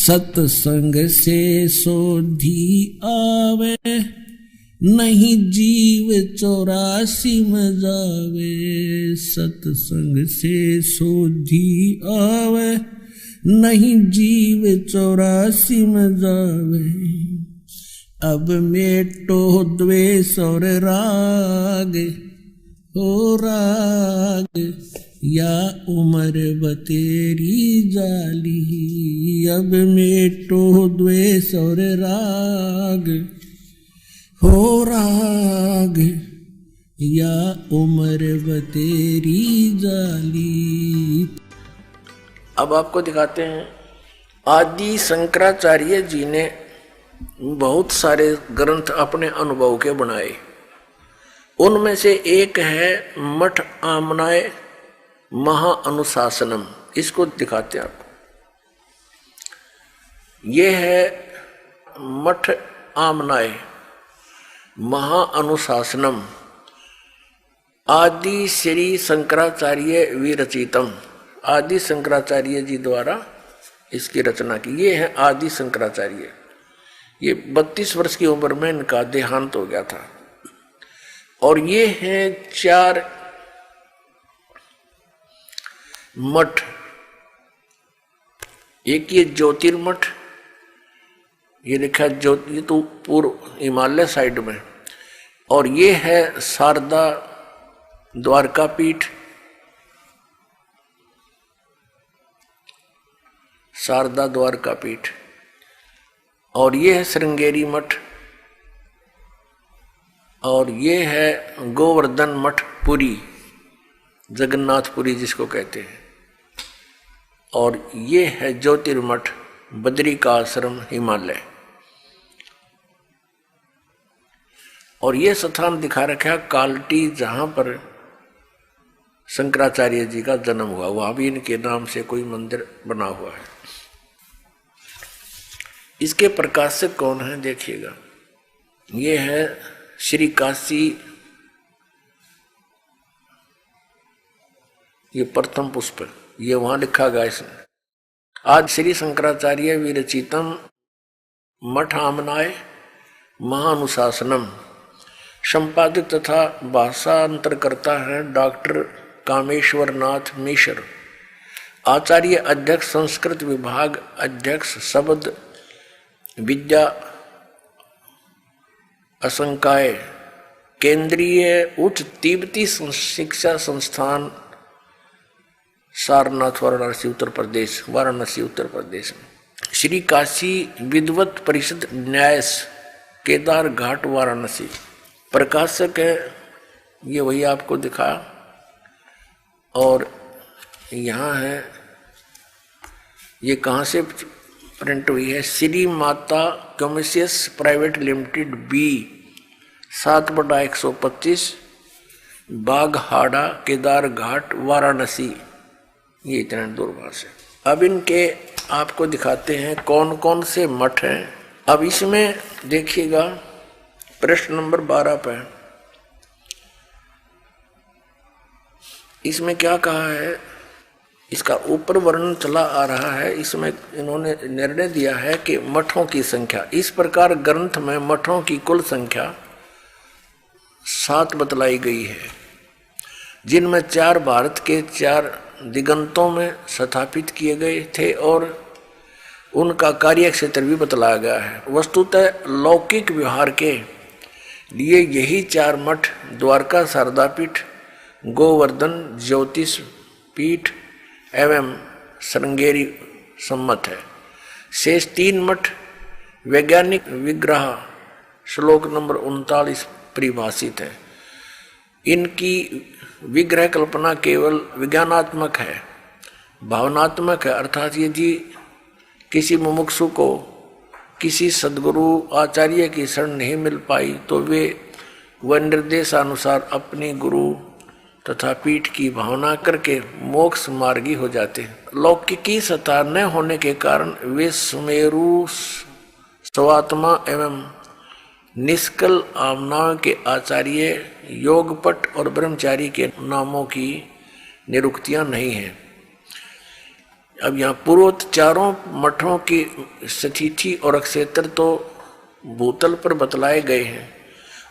सत्संग से सोधी आवे, नहीं जीव 84 में जावे। सत्संग से सोधी आवे, नहीं जीव 84 में जावे। अब मेटो द्वेष और राग, हो राग या उम्र बतेरी जाली। अब मेटो द्वेष और राग, हो राग या उम्र बतेरी जाली। अब आपको दिखाते हैं, आदि शंकराचार्य जी ने बहुत सारे ग्रंथ अपने अनुभव के बनाए। उनमें से एक है मठ आमनाय महाअनुशासनम। इसको दिखाते हैं आपको। यह है मठ आमनाय महाअनुशासनम, आदि श्री शंकराचार्य विरचितम। आदि शंकराचार्य जी द्वारा इसकी रचना की। ये है आदि शंकराचार्य। ये 32 वर्ष की उम्र में इनका देहांत हो गया था। और ये हैं 4 मठ। एक ये ज्योतिर्मठ, ये लिखा ज्योति, ये तो पूर्व हिमालय साइड में। और ये है शारदा द्वारका पीठ, शारदा द्वारका पीठ। और ये है श्रृंगेरी मठ। और ये है गोवर्धन मठ पुरी, जगन्नाथपुरी जिसको कहते हैं। और ये है ज्योतिर्मठ बद्री का आश्रम हिमालय। और ये स्थान दिखा रखा है कालटी, जहां पर शंकराचार्य जी का जन्म हुआ। वहां भी इनके नाम से कोई मंदिर बना हुआ है। इसके प्रकाशक कौन है देखिएगा। ये है श्री काशी, ये प्रथम पुष्प, ये वहां लिखा गया इसने। आज श्री शंकराचार्य विरचितम मठ आमनाय महानुशासनम। संपादक तथा भाषांतर करता है डॉक्टर कामेश्वर नाथ मिश्र। आचार्य अध्यक्ष संस्कृत विभाग, अध्यक्ष शब्द विद्या असंकाय, केंद्रीय उच्च तिब्बती शिक्षा संस्थान, सारनाथ, वाराणसी उत्तर प्रदेश, वाराणसी उत्तर प्रदेश में। श्री काशी विद्वत परिषद न्यास, केदार घाट, वाराणसी। प्रकाशक है ये वही आपको दिखा। और यहाँ है, ये कहाँ से प्रिंट हुई है, Shri Mata कमर्शियस private limited B 7/125 बाघहाड़ा, Kedar घाट, वाराणसी। ये इतना दूर से। अब इनके आपको दिखाते हैं कौन कौन से मठ हैं। अब इसमें देखिएगा प्रश्न नंबर 12 पे इसमें क्या कहा है, इसका ऊपर वर्णन चला आ रहा है। इसमें इन्होंने निर्णय दिया है कि मठों की संख्या, इस प्रकार ग्रंथ में मठों की कुल संख्या 7 बतलाई गई है, जिनमें 4 भारत के 4 दिगंतों में स्थापित किए गए थे और उनका कार्य क्षेत्र भी बतलाया गया है। वस्तुतः लौकिक व्यवहार के लिए यही 4 मठ द्वारका शारदा पीठ, गोवर्धन ज्योतिष पीठ एवं श्रृंगेरी सम्मत है। शेष 3 मठ वैज्ञानिक विग्रह श्लोक नंबर 39 परिभाषित है। इनकी विग्रह कल्पना केवल विज्ञानात्मक है, भावनात्मक है। अर्थात यदि किसी मुमुक्षु को किसी सद्गुरु आचार्य की शरण नहीं मिल पाई तो वे वह निर्देशानुसार अपनी गुरु तथा पीठ की भावना करके मोक्ष मार्गी हो जाते हैं। लौकिकी सत्ता न होने के कारण वे सुमेरु स्वात्मा एवं निष्कल आमनाओं के आचार्य, योगपट और ब्रह्मचारी के नामों की निरुक्तियां नहीं हैं। अब यहाँ पूर्वोक्त चारों मठों की स्थिति और अक्षेत्र तो भूतल पर बतलाए गए हैं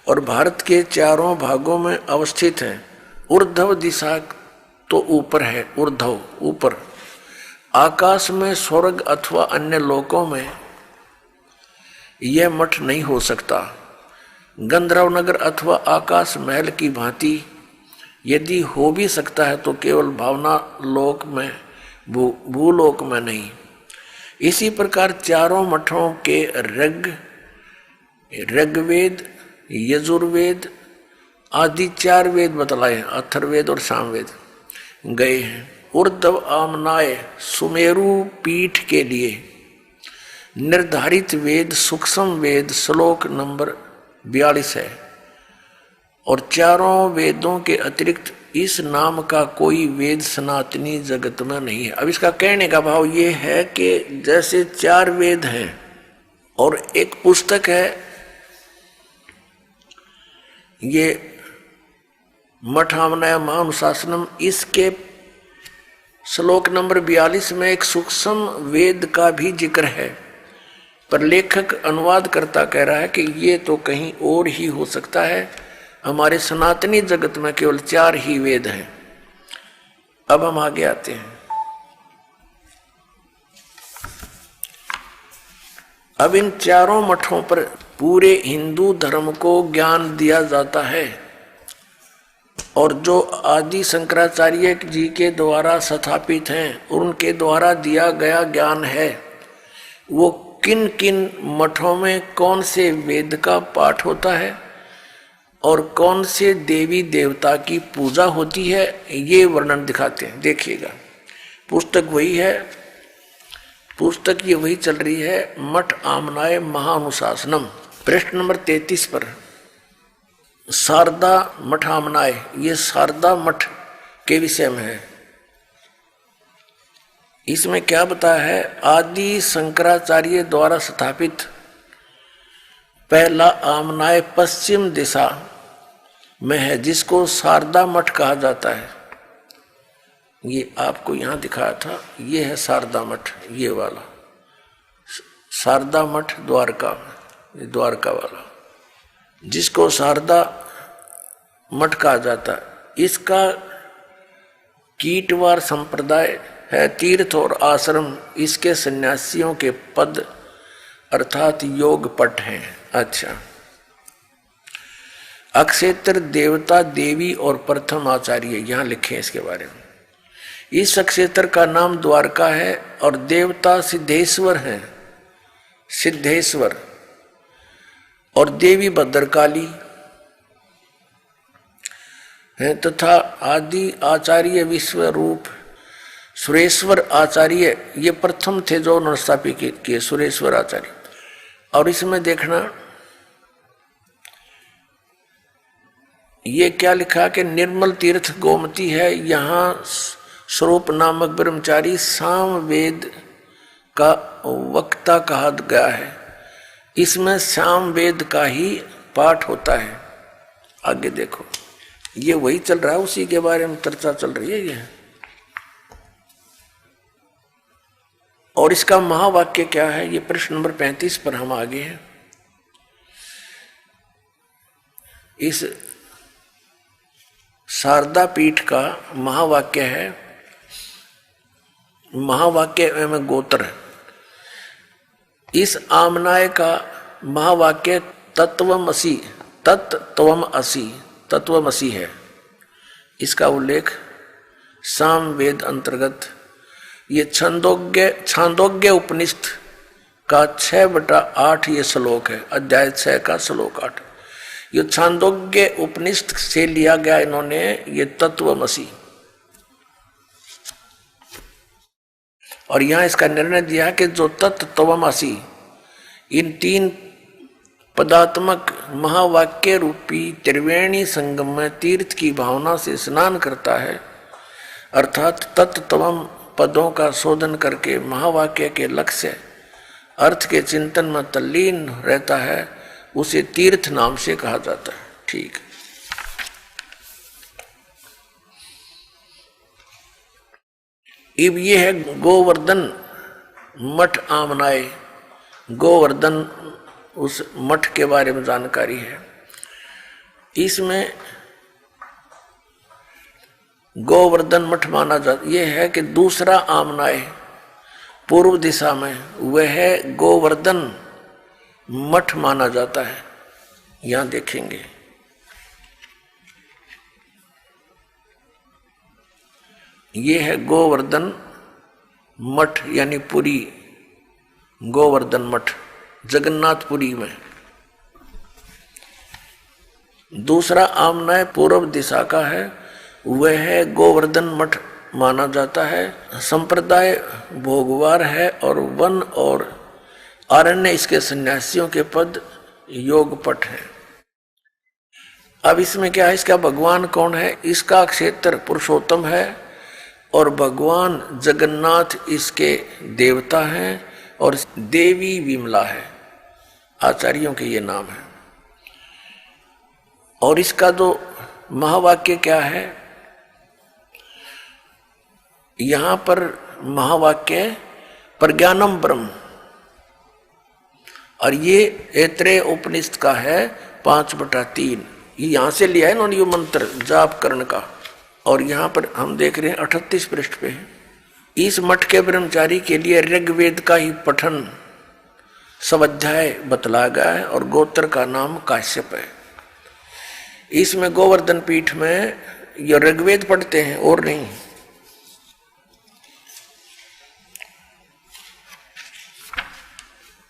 और भारत के चारों भागों में अवस्थित हैं। ऊर्ध्व दिशा तो ऊपर है, ऊर्ध्व ऊपर, आकाश में, स्वर्ग अथवा अन्य लोकों में यह मठ नहीं हो सकता। गंधर्व नगर अथवा आकाश महल की भांति यदि हो भी सकता है तो केवल भावना लोक में, भूलोक में नहीं। इसी प्रकार चारों मठों के ऋग्वेद, यजुर्वेद आदि 4 वेद बतलाए, अथर्ववेद और सामवेद गए हैं। ऊर्ध्व आमनाय सुमेरु पीठ के लिए निर्धारित वेद सूक्ष्म वेद श्लोक नंबर 42 है और चारों वेदों के अतिरिक्त इस नाम का कोई वेद सनातनी जगत में नहीं है। अब इसका कहने का भाव ये है कि जैसे 4 वेद हैं और एक पुस्तक है, ये मठामनाय महानुशासनम, इसके श्लोक नंबर 42 में एक सूक्ष्म वेद का भी जिक्र है, पर लेखक अनुवादकर्ता कह रहा है कि ये तो कहीं और ही हो सकता है, हमारे सनातनी जगत में केवल 4 ही वेद हैं। अब हम आगे आते हैं। अब इन चारों मठों पर पूरे हिंदू धर्म को ज्ञान दिया जाता है और जो आदि शंकराचार्य जी के द्वारा स्थापित हैं, उनके द्वारा दिया गया ज्ञान है, वो किन किन मठों में कौन से वेद का पाठ होता है और कौन से देवी देवता की पूजा होती है, ये वर्णन दिखाते हैं। देखिएगा, पुस्तक वही है, पुस्तक ये वही चल रही है, मठ आमनाय महानुशासनम, पृष्ठ नंबर 33 पर शारदा मठ आमनाय, ये शारदा मठ के विषय में है। इसमें क्या बताया है, आदि शंकराचार्य द्वारा स्थापित पहला आमनाय पश्चिम दिशा में है, जिसको शारदा मठ कहा जाता है। ये आपको यहां दिखाया था, ये है शारदा मठ, ये वाला शारदा मठ द्वारका, द्वारका वाला, जिसको शारदा मठ कहा जाता है। इसका कीटवार संप्रदाय है, तीर्थ और आश्रम इसके सन्यासियों के पद अर्थात योग पट हैं। अच्छा, अक्षेत्र देवता देवी और प्रथम आचार्य यहां लिखे हैं इसके बारे में। इस अक्षेत्र का नाम द्वारका है और देवता सिद्धेश्वर हैं, सिद्धेश्वर, और देवी भद्रकाली है तथा आदि आचार्य विश्व रूप सुरेश्वर आचार्य, ये प्रथम थे जो उन्होंने स्थापित किए, सुरेश्वर आचार्य। और इसमें देखना ये क्या लिखा कि निर्मल तीर्थ गोमती है, यहाँ स्वरूप नामक ब्रह्मचारी साम वेद का वक्ता कहा गया है। इसमें साम वेद का ही पाठ होता है। आगे देखो, ये वही चल रहा है, उसी के बारे में चर्चा चल रही है ये। और इसका महावाक्य क्या है, ये प्रश्न नंबर 35 पर हम आगे हैं। इस शारदा पीठ का महावाक्य है, महावाक्य में गोत्र है। इस आमनाय का महावाक्य तत्वमसि, तत्त्वमसि, तत्वमसि है। इसका उल्लेख साम वेद अंतर्गत ये छांदोग्य उपनिषद का 6/8 ये श्लोक है, अध्याय 6 का श्लोक 8। ये छांदोग्य उपनिषद से लिया गया इन्होंने ये तत्वमसि, और यहां इसका निर्णय दिया कि जो तत्वमसि इन 3 पदात्मक महावाक्य रूपी त्रिवेणी संगम में तीर्थ की भावना से स्नान करता है, अर्थात तत्त्वम पदों का शोधन करके महावाक्य के लक्ष्य अर्थ के चिंतन में तल्लीन रहता है, उसे तीर्थ नाम से कहा जाता है। ठीक, अब ये है गोवर्धन मठ आमनाए। गोवर्धन उस मठ के बारे में जानकारी है। इसमें गोवर्धन मठ माना जाता, यह है कि दूसरा आमनाए पूर्व दिशा में वह गोवर्धन मठ माना जाता है। यहां देखेंगे ये है गोवर्धन मठ यानी पुरी, गोवर्धन मठ जगन्नाथपुरी में। दूसरा आमनाय पूर्व दिशा का है, वह है गोवर्धन मठ माना जाता है। संप्रदाय भोगवार है और वन और अरण्य इसके सन्यासियों के पद योगपट है। अब इसमें क्या है, इसका भगवान कौन है? इसका क्षेत्र पुरुषोत्तम है और भगवान जगन्नाथ इसके देवता हैं और देवी विमला है, आचार्यों के ये नाम है। और इसका जो महावाक्य क्या है, यहां पर महावाक्य प्रज्ञानम ब्रह्म, और ये ऐत्रेय उपनिषद का है 5/3। ये यहां से लिया है इन्होंने ये मंत्र जाप करने का। और यहां पर हम देख रहे हैं 38 पृष्ठ पे है। इस मठ के ब्रह्मचारी के लिए ऋग्वेद का ही पठन स्वाध्याय बतलाया गया है और गोत्र का नाम काश्यप है। इसमें गोवर्धन पीठ में ये ऋग्वेद पढ़ते हैं और नहीं।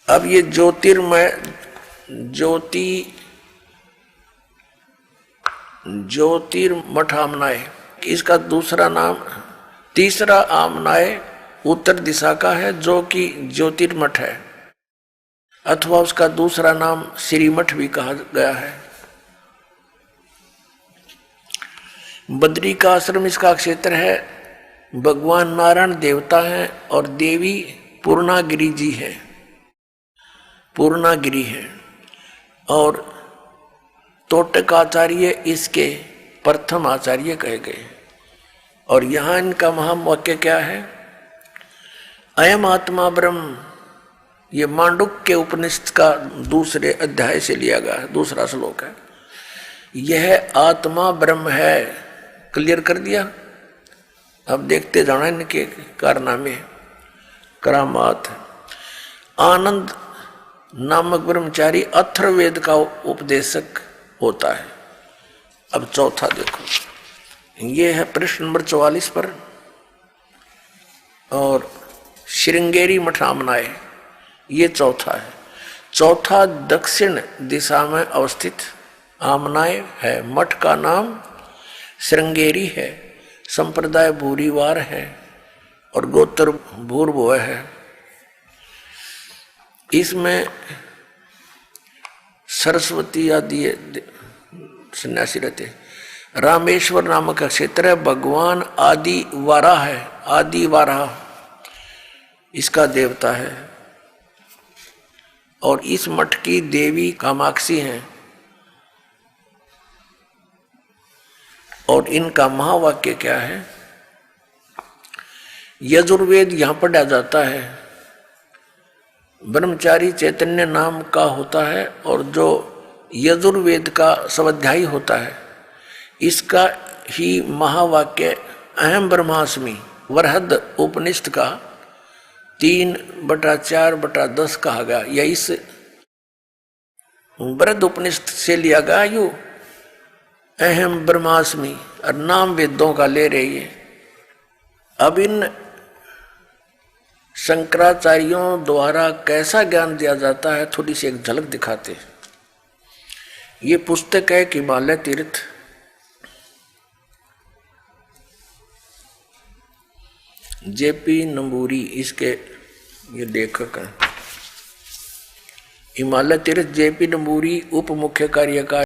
अब ये ज्योतिर्मय ज्योतिर्मठ आमनाय, इसका दूसरा नाम, तीसरा आमनाय उत्तर दिशा का है जो कि ज्योतिर्मठ है, अथवा उसका दूसरा नाम श्रीमठ भी कहा गया है। बद्री का आश्रम इसका क्षेत्र है। भगवान नारायण देवता हैं और देवी पूर्णागिरी जी है, पूर्णागिरी है। और तोटक आचार्य इसके प्रथम आचार्य कहे गए। और यहां इनका महावाक्य क्या है, अयम आत्मा ब्रह्म, ये मांडुक्य के उपनिषद का दूसरे अध्याय से लिया गया है, दूसरा श्लोक है। यह आत्मा ब्रह्म है, क्लियर कर दिया। अब देखते जाना इनके कारनामे, करामात। आनंद नामक ब्रह्मचारी अथर्ववेद का उपदेशक होता है। अब चौथा देखो, ये है पृष्ठ नंबर 44 पर। और श्रृंगेरी मठ आमनाय, ये चौथा है। चौथा दक्षिण दिशा में अवस्थित आमनाय है। मठ का नाम श्रृंगेरी है, संप्रदाय भूरीवार है और गोत्र भूर्भुव है। इसमें सरस्वती आदि सन्यासी रहते। रामेश्वर नामक का क्षेत्र है। भगवान आदि वाराह है, आदि वाराह इसका देवता है। और इस मठ की देवी कामाक्षी हैं। और इनका महावाक्य क्या है, यजुर्वेद यहां पढ़ा जाता है। ब्रह्मचारी चैतन्य नाम का होता है और जो यजुर्वेद का स्वाध्यायी होता है, इसका ही महावाक्य अहम ब्रह्मास्मि वरहद उपनिषद का 3/4/10 कहा गया। या इस वरहद उपनिषद से लिया गया यू अहम ब्रह्मास्मि, और नाम वेदों का ले रही है। अब इन शंकराचार्यों द्वारा कैसा ज्ञान दिया जाता है, थोड़ी सी एक झलक दिखाते हैं। ये पुस्तक है हिमालय तीर्थ, जेपी नंबूरी इसके ये लेखक हैं। हिमालय तीर्थ जेपी नंबूरी उप मुख्य कार्यकारी